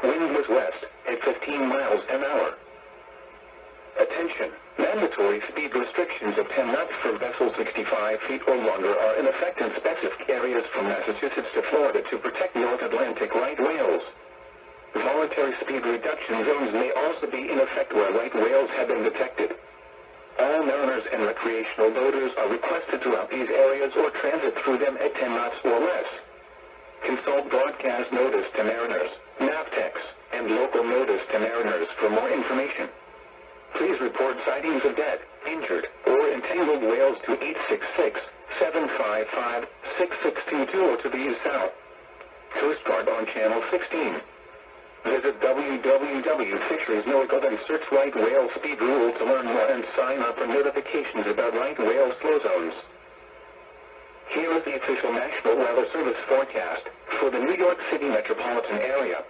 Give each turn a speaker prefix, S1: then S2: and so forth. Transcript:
S1: Wind was west at 15 miles an hour. Attention! Mandatory speed restrictions of 10 knots for vessels 65 feet or longer are in effect in specific areas from Massachusetts to Florida to protect North Atlantic right whales. Voluntary speed reduction zones may also be in effect where right whales have been detected. All mariners and recreational boaters are requested throughout these areas or transit through them at 10 knots or less. Consult broadcast notice to mariners, NAVTEX, and local notice to mariners for more information. Please report sightings of dead, injured, or entangled whales to 866-755-6622 or to the U South Coast Guard on Channel 16. Visit www.fisheries.NOAA and search right whale speed rule to learn more and sign up for notifications about right whale slow zones. Here is the official National Weather Service forecast for the New York City metropolitan area.